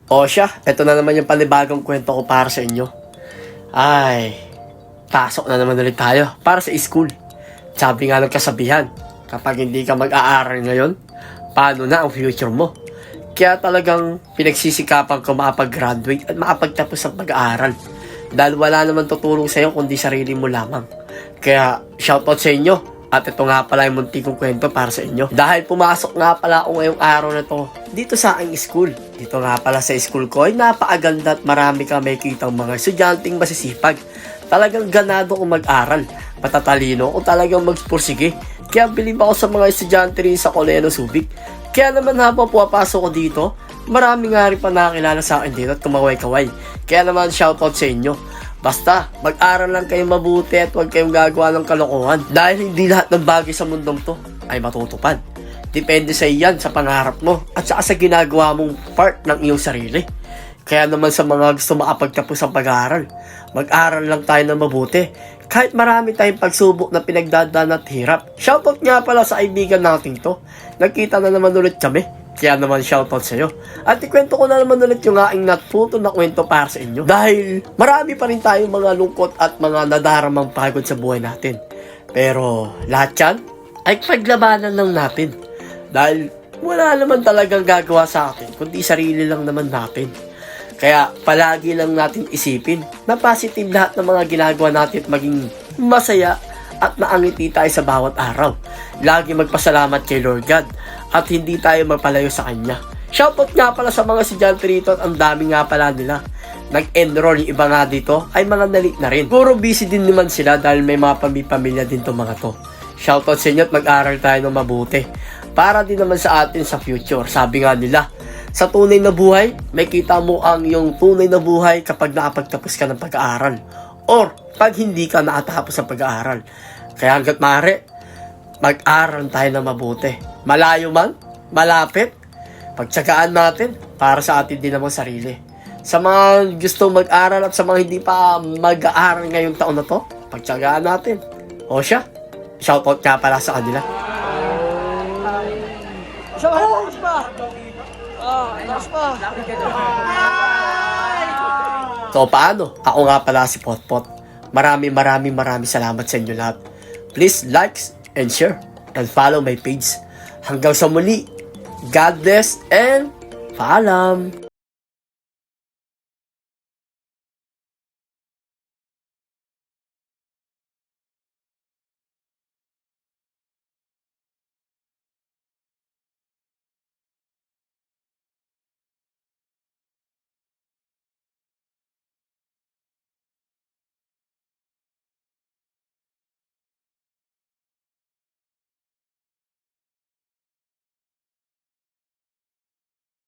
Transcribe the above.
O siya, ito na naman yung panibagong kwento ko para sa inyo. Ay, pasok na naman ulit tayo para sa school. Sabi nga ng kasabihan, kapag hindi ka mag-aaral ngayon, paano na ang future mo? Kaya talagang pinagsisikapan ko makapag-graduate at makapagtapos ng pag-aaral. Dahil wala naman tutulong sa'yo kundi sarili mo lamang. Kaya shoutout sa inyo. At ito nga pala yung munti kong kwento para sa inyo. Dahil pumasok nga pala ako ngayong araw na to dito sa aking school. Dito nga pala sa school ko ay napakaganda at marami ka may kitang mga estudyanteng masisipag. Talagang ganado kong mag-aral. Matatalino o talagang magpursige. Kaya bilib ako sa mga estudyante rin sa Coleno Subic. Kaya naman habang pumapasok ko dito, marami nga rin pa nakakilala sa akin dito at kumaway-kaway. Kaya naman shoutout sa inyo. Basta, mag-aral lang kayong mabuti at huwag kayong gagawa ng kalokohan. Dahil hindi lahat ng bagay sa mundong to ay matutupad. Depende sa iyan, sa pangarap mo, at saka sa ginagawa mong part ng iyong sarili. Kaya naman sa mga gusto makapagtapos ng pag-aaral, mag-aral lang tayo ng mabuti. Kahit marami tayong pagsubok na pinagdadaan at hirap. Shoutout nga pala sa kaibigan natin to. Nagkita na naman ulit kami. Kaya naman shoutout sa iyo. At ikwento ko na naman ulit yung aking natuto na kwento para sa inyo. Dahil marami pa rin tayong mga lungkot at mga nadaramang pagod sa buhay natin. Pero lahat yan ay paglabanan lang natin. Dahil wala naman talagang gagawa sa atin, kundi sarili lang naman natin. Kaya palagi lang natin isipin na positive lahat ng mga ginagawa natin at maging masaya at naangiti tayo sa bawat araw. Lagi magpasalamat kay Lord God at hindi tayo mapalayo sa Kanya. Shoutout nga pala sa mga estudyante rito at ang dami nga pala nila. Nag-enroll yung iba nga dito ay mga nalit na rin. Puro busy din naman sila dahil may mga pamilya din itong mga to. Shoutout sa inyo at mag-aral tayo ng mabuti. Para din naman sa atin sa future. Sabi nga nila, sa tunay na buhay, may kita mo ang iyong tunay na buhay kapag nakapagtapos ka ng pag-aaral. Or pag hindi ka nakatapos ng pag-aaral. Kaya hanggat maaari, mag-aral tayo ng mabuti. Malayo man, malapit, pagtsagaan natin para sa atin din naman sarili. Sa mga gustong mag-aral at sa mga hindi pa mag-aaral ngayong taon na to, pagtsagaan natin. O siya, shoutout nga pala sa kanila. Shoutout pa! So paano? Ako nga pala si Potpot. Maraming salamat sa inyo lahat. Please like and share and follow my page. Hanggang sa muli, God bless and paalam!